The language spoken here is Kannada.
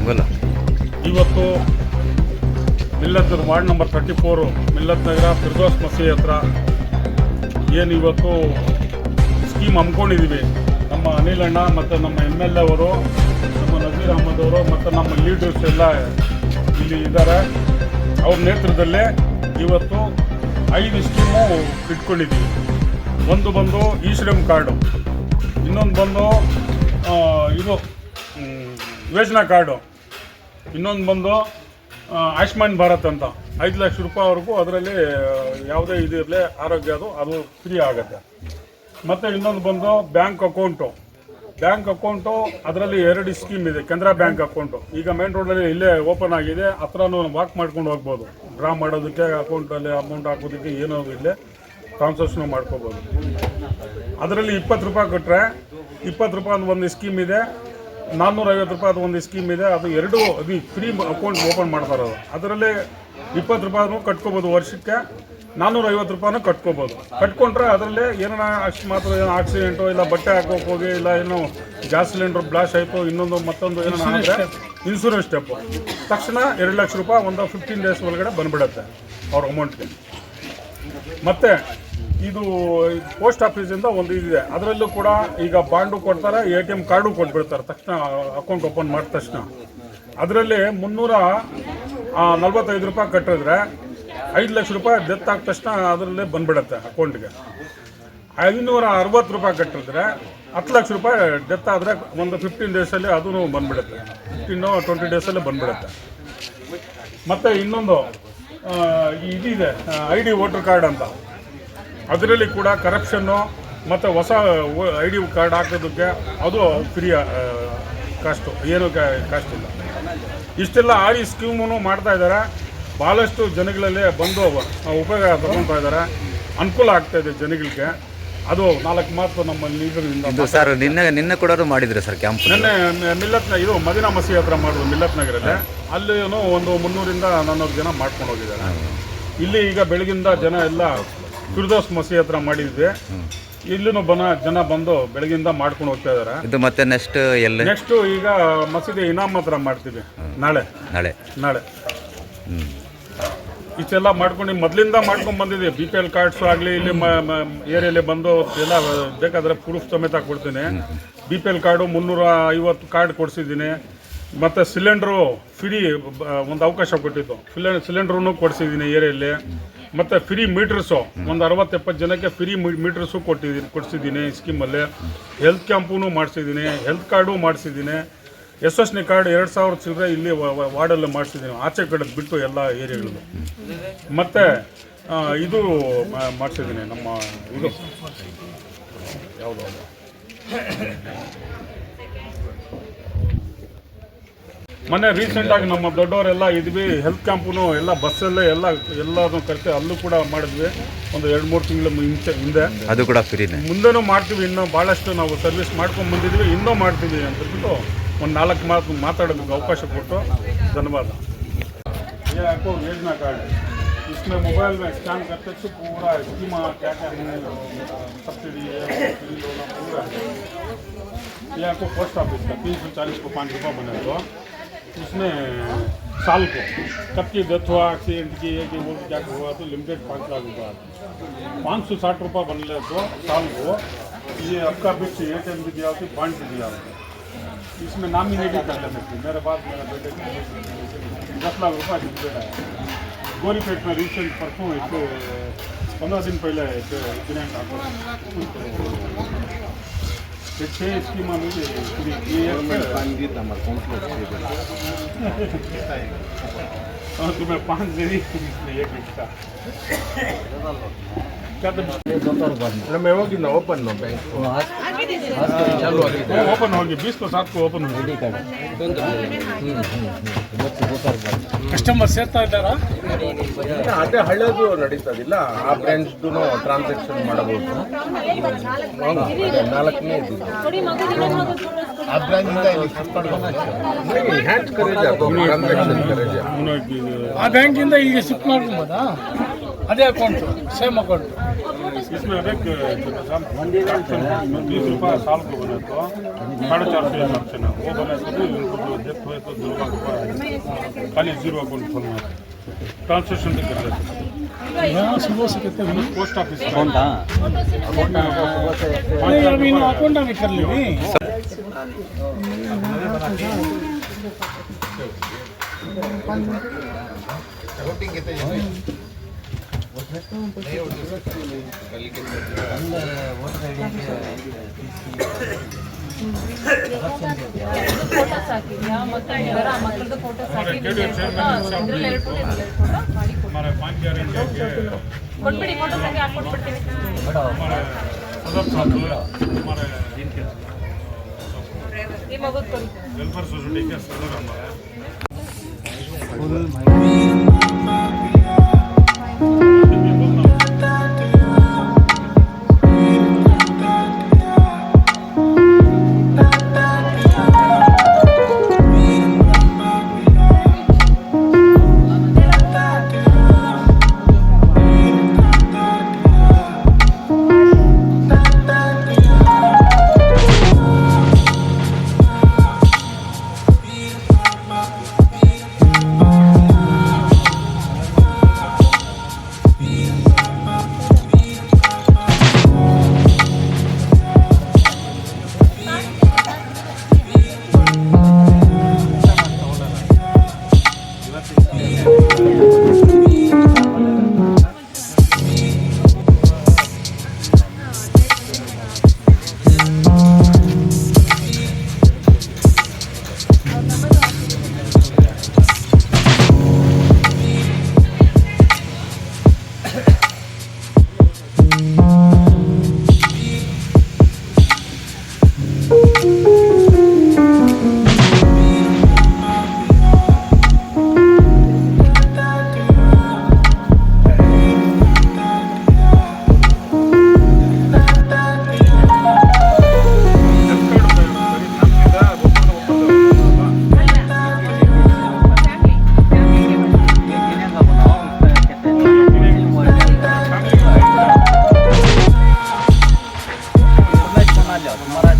ಇವತ್ತು ಮಿಲ್ಲತ್ ವಾರ್ಡ್ ನಂಬರ್ 34 ಮಿಲ್ಲತ್ ನಗರ ಫಿರ್ದೋಸ್ ಮಸೀದಿ ಹತ್ರ ಏನು ಇವತ್ತು ಸ್ಕೀಮ್ ಹಮ್ಮಿಕೊಂಡಿದ್ದೀವಿ. ನಮ್ಮ ಅನಿಲ್ ಅಣ್ಣ ಮತ್ತು ನಮ್ಮ MLA ಅವರು, ನಮ್ಮ ನಜೀರ್ ಅಹಮದ್ ಅವರು ಮತ್ತು ನಮ್ಮ ಲೀಡರ್ಸ್ ಎಲ್ಲ ಇಲ್ಲಿ ಇದ್ದಾರೆ. ಅವ್ರ ನೇತೃತ್ವದಲ್ಲೇ ಇವತ್ತು 5 ಸ್ಕೀಮು ಇಟ್ಕೊಂಡಿದ್ದೀವಿ. ಒಂದು ಬಂದು ಇ-ಶ್ರಮ್ ಕಾರ್ಡು, ಇನ್ನೊಂದು ಬಂದು ಇದು ಯೋಜನಾ ಕಾರ್ಡು, ಇನ್ನೊಂದು ಬಂದು ಆಯುಷ್ಮಾನ್ ಭಾರತ್ ಅಂತ 5 ಲಕ್ಷ ರೂಪಾಯಿವರೆಗೂ ಅದರಲ್ಲಿ ಯಾವುದೇ ಇದು ಇರಲಿ ಆರೋಗ್ಯ ಅದು ಫ್ರೀ ಆಗುತ್ತೆ. ಮತ್ತು ಇನ್ನೊಂದು ಬಂದು ಬ್ಯಾಂಕ್ ಅಕೌಂಟು ಅದರಲ್ಲಿ 2 ಸ್ಕೀಮ್ ಇದೆ. ಕೆನರಾ ಬ್ಯಾಂಕ್ ಅಕೌಂಟು ಈಗ ಮೇನ್ ರೋಡಲ್ಲಿ ಇಲ್ಲೇ ಓಪನ್ ಆಗಿದೆ, ಹತ್ರನೂ ವಾಕ್ ಮಾಡ್ಕೊಂಡು ಹೋಗ್ಬೋದು. ಡ್ರಾ ಮಾಡೋದಕ್ಕೆ ಅಕೌಂಟಲ್ಲಿ ಅಮೌಂಟ್ ಹಾಕೋದಕ್ಕೆ ಏನೋ ಇಲ್ಲೇ ಟ್ರಾನ್ಸಾಕ್ಷನ್ ಮಾಡ್ಕೋಬೋದು. ಅದರಲ್ಲಿ 20 ರೂಪಾಯಿ ಕೊಟ್ಟರೆ 20 ರೂಪಾಯಿ ಒಂದು ಸ್ಕೀಮ್ ಇದೆ, 450 ರೂಪಾಯಿ ಒಂದು ಸ್ಕೀಮ್ ಇದೆ. ಅದು 2 ಅದು ಫ್ರೀ ಅಕೌಂಟ್ ಓಪನ್ ಮಾಡ್ತಾರದು. ಅದರಲ್ಲಿ 20 ರೂಪಾಯಿನೂ ಕಟ್ಕೋಬೋದು, ವರ್ಷಕ್ಕೆ 450 ರೂಪಾಯಿನೂ ಕಟ್ಕೋಬೋದು. ಕಟ್ಕೊಂಡ್ರೆ ಅದರಲ್ಲಿ ಏನಾರ ಅಷ್ಟು ಮಾತ್ರ ಏನೋ ಆಕ್ಸಿಡೆಂಟು ಇಲ್ಲ ಬಟ್ಟೆ ಹಾಕೋಕೆ ಹೋಗಿ ಇಲ್ಲ ಏನೋ ಗ್ಯಾಸ್ ಸಿಲಿಂಡ್ರ್ ಬ್ಲಾಸ್ಟ್ ಆಯಿತು ಇನ್ನೊಂದು ಮತ್ತೊಂದು ಏನೋ ಅಂದರೆ ಇನ್ಶೂರೆನ್ಸ್ ಸ್ಟೆಪ್ಪು ತಕ್ಷಣ 2 ಲಕ್ಷ ರೂಪಾಯಿ ಒಂದು 15 ಡೇಸ್ ಒಳಗಡೆ ಬಂದುಬಿಡುತ್ತೆ ಅವ್ರ ಅಮೌಂಟ್ಗೆ. ಮತ್ತು ಇದು ಪೋಸ್ಟ್ ಆಫೀಸಿಂದ ಒಂದು ಇದಿದೆ, ಅದರಲ್ಲೂ ಕೂಡ ಈಗ ಬಾಂಡು ಕೊಡ್ತಾರೆ, ATM ಕಾರ್ಡು ಕೊಟ್ಬಿಡ್ತಾರೆ ತಕ್ಷಣ ಅಕೌಂಟ್ ಓಪನ್ ಮಾಡಿದ ತಕ್ಷಣ. ಅದರಲ್ಲಿ 345 ರೂಪಾಯಿ ಕಟ್ಟಿದ್ರೆ 5 ಲಕ್ಷ ರೂಪಾಯಿ ಡೆತ್ ಆದ ತಕ್ಷಣ ಅದರಲ್ಲೇ ಬಂದುಬಿಡುತ್ತೆ ಅಕೌಂಟ್ಗೆ. 560 ರೂಪಾಯಿ ಕಟ್ಟಿದ್ರೆ 10 ಲಕ್ಷ ರೂಪಾಯಿ ಡೆತ್ ಆದರೆ ಒಂದು 15 ಡೇಸಲ್ಲಿ ಅದೂ ಬಂದುಬಿಡುತ್ತೆ, 15-20 ಡೇಸಲ್ಲೇ ಬಂದುಬಿಡುತ್ತೆ. ಮತ್ತು ಇನ್ನೊಂದು ಇದಿದೆ ID ವೋಟರ್ ಕಾರ್ಡ್ ಅಂತ, ಅದರಲ್ಲಿ ಕೂಡ ಕರಪ್ಷನ್ನು ಮತ್ತು ಹೊಸ ID ಕಾರ್ಡ್ ಹಾಕೋದಕ್ಕೆ ಅದು ಫ್ರೀ ಕಾಸ್ಟು, ಏನೂ ಕಾಸ್ಟ್ ಇಲ್ಲ. ಇಷ್ಟೆಲ್ಲ 6 ಸ್ಕೀಮೂ ಮಾಡ್ತಾಯಿದ್ದಾರೆ. ಭಾಳಷ್ಟು ಜನಗಳಲ್ಲಿ ಬಂದು ಉಪಯೋಗ ತಗೊಳ್ತಾ ಇದ್ದಾರೆ, ಅನುಕೂಲ ಆಗ್ತಾಯಿದೆ ಜನಗಳಿಗೆ. ಅದು 4 ಮಾತು ನಮ್ಮ ಲೀಡರ್ನಿಂದ. ಸರ್ ನಿನ್ನೆ ಕೂಡ ಮಾಡಿದ್ರೆ ಸರ್ ಕ್ಯಾಂಪ್? ನಿನ್ನೆ ಇದು ಮದೀನಾ ಮಸೀದಿ ಹತ್ರ ಮಾಡಿದ್ರು ಮಿಲ್ಲತ್ ನಗರಲ್ಲಿ. ಅಲ್ಲಿ ಒಂದು 300-400 ಜನ ಮಾಡ್ಕೊಂಡು ಹೋಗಿದ್ದಾರೆ. ಇಲ್ಲಿ ಈಗ ಬೆಳಗಿಂದ ಜನ ಎಲ್ಲ ಫಿರ್ದೋಸ್ ಮಸೀದಿ ಹತ್ರ ಮಾಡಿದ್ವಿ. ಇಲ್ಲೂ ಜನ ಬಂದು ಬೆಳಗಿಂದ ಮಾಡ್ಕೊಂಡು ಹೋಗ್ತಾ ಇದ್ದಾರೆ. ಇದು ಮತ್ತೆ ನೆಕ್ಸ್ಟ್ ಈಗ ಮಸೀದಿ ಇನಾಮ್ ಹತ್ರ ಮಾಡ್ತೀವಿ ನಾಳೆ. ಇಷ್ಟೆಲ್ಲ ಮಾಡ್ಕೊಂಡು ಮೊದಲಿಂದ ಮಾಡ್ಕೊಂಡು ಬಂದಿದ್ದೀವಿ. BPL ಕಾರ್ಡ್ಸು ಆಗಲಿ ಇಲ್ಲಿ ಏರಿಯಲ್ಲಿ ಬಂದು ಎಲ್ಲ ಬೇಕಾದರೆ ಪ್ರೂಫ್ ಸಮೇತ ಕೊಡ್ತೀನಿ. BPL ಕಾರ್ಡು 350 ಕಾರ್ಡ್ ಕೊಡಿಸಿದ್ದೀನಿ. ಮತ್ತು ಸಿಲಿಂಡ್ರು ಫ್ರೀ ಒಂದು ಅವಕಾಶ ಕೊಟ್ಟಿದ್ದು, ಸಿಲಿಂಡ್ರೂ ಕೊಡಿಸಿದ್ದೀನಿ ಏರಿಯಲ್ಲಿ. ಮತ್ತು ಫ್ರೀ ಮೀಟ್ರಸ್ಸು ಒಂದು 60-70 ಜನಕ್ಕೆ ಫ್ರೀ ಮೀಟ್ರಸ್ಸು ಕೊಡಿಸಿದ್ದೀನಿ ಸ್ಕೀಮಲ್ಲಿ. ಹೆಲ್ತ್ ಕ್ಯಾಂಪೂ ಮಾಡಿಸಿದ್ದೀನಿ, ಹೆಲ್ತ್ ಕಾರ್ಡು ಮಾಡಿಸಿದ್ದೀನಿ. SSN ಕಾರ್ಡ್ 2000 ಚಿಲ್ಲರೆ ಇಲ್ಲಿ ವಾರ್ಡಲ್ಲಿ ಮಾಡಿಸಿದ್ದೀನಿ, ಆಚೆ ಕಡೆ ಬಿಟ್ಟು ಎಲ್ಲ ಏರಿಯಾಗಳದ್ದು. ಮತ್ತು ಇದು ಮಾಡಿಸಿದ್ದೀನಿ, ನಮ್ಮ ಇದು ಯಾವುದು ಮೊನ್ನೆ ರೀಸೆಂಟಾಗಿ ನಮ್ಮ ದೊಡ್ಡವರೆಲ್ಲ ಇದ್ವಿ, ಹೆಲ್ತ್ ಕ್ಯಾಂಪೂ ಎಲ್ಲ ಬಸ್ಸಲ್ಲೇ ಎಲ್ಲದನ್ನು ಕರೆಸಿ ಅಲ್ಲೂ ಕೂಡ ಮಾಡಿದ್ವಿ ಒಂದು 2-3 ತಿಂಗಳ ಹಿಂದೆ. ಅದು ಕೂಡ ಫ್ರೀನೇ. ಮುಂದೆನೂ ಮಾಡ್ತೀವಿ, ಇನ್ನೂ ಭಾಳಷ್ಟು ನಾವು ಸರ್ವಿಸ್ ಮಾಡ್ಕೊಂಡು ಬಂದಿದ್ವಿ, ಇನ್ನೂ ಮಾಡ್ತೀವಿ ಅಂತಬಿಟ್ಟು ಒಂದು 4 ಮಾತು ಮಾತಾಡೋದಕ್ಕೆ ಅವಕಾಶ ಕೊಟ್ಟು ಧನ್ಯವಾದ. ये आपको योजना कार्ड है, इसमें मोबाइल में स्कैन करते तो पूरा स्कीम क्या क्या सब्सिडी है पूरा है. ये आपको पोस्ट ऑफिस का 340 को 5 रुपये बने तो उसमें साल को कब की डेथ हुआ, एक्सीडेंट की है कि वो क्या हुआ तो लिमिटेड 5 लाख रुपये आता है. 560 रुपये बन ले तो साल को. ये आपका बिट ATM भी दिया होती, बॉन्ड भी दिया होता. इसमें नॉमिनेटिंग कर ले सकते. मेरे पास मेरा बेटे 10 लाख रुपये लिमिटेड आया. गोरीपेट में रिसेंट परसों 15 दिन पहले एक्सीडेंट आपको 6 स्कीम तुम्हें 5 दे दी, एक एक्स्ट्रा ನಮ್ಮ ಯಾವಾಗಿಂದ ಓಪನ್ ಬ್ಯಾಂಕ್ ಓಪನ್ ಹೋಗಿ 20 को 7 को ಓಪನ್ ಹೋಗಿ ಕಸ್ಟಮರ್ ಸೇರ್ತಾ ಇದ್ದಾರಾ? ಅದೇ ಹಳೆದು ನಡೀತದಿಲ್ಲ, ಆ ಬ್ರಾಂಚ್ದು ಟ್ರಾನ್ಸಾಕ್ಷನ್ ಮಾಡಬಹುದು. 4ನೇ ಇದ್ದಿದ್ದು ಆ ಬ್ರಾಂಚಿಂದ ಇಲ್ಲಿ ಹ್ಯಾಂಡ್ ಕರೇಜ್ ಟ್ರಾನ್ಸಾಕ್ಷನ್ ಕರೇಜ್ ಆ ಬ್ಯಾಂಕಿಂದ ಈಗ ಶಿಫ್ಟ್ ಮಾಡ್ಕೊಬೋದಾ? ಅದೇ ಅಕೌಂಟು ಸೇಮ್ ಅಕೌಂಟು इसमें एक 30 रुपये साल को बने तो 450 या खर्च ना वो बने तो इनको जो डेथ हुए तो 2 लाख रुपये खाली जीरो अकाउंट खोलना ट्रांसलेशन कर देते यहाँ सुबह से कितने बजे पोस्ट ऑफिस नहीं अभी इन अकाउंट में कर लेंगे ಫೋಟೋಸ್ ಹಾಕಿದ್ಯಾ ಮತ್ತೆ ಮಕ್ಕಳದ್ದು ಫೋಟೋಸ್ ಹಾಕಿದ್ಯಾ ಇದ್ರಲ್ಲಿ ಎರಡು ಫೋಟೋ ಮಾಡಿ हमारे 5 ग्यारंटी के ಕೊಟ್ಬಿಡಿ ಫೋಟೋಸ್ ಹಾಕಿ ಹಾಕ್ಕೊಟ್ಬಿಡ್ತೀವಿ हमारे सदर साहब हमारे ಈ ಮಗದ ಕೊಡಿ वेलफेयर सोसाइटी के सदर हमारे तुम्हारा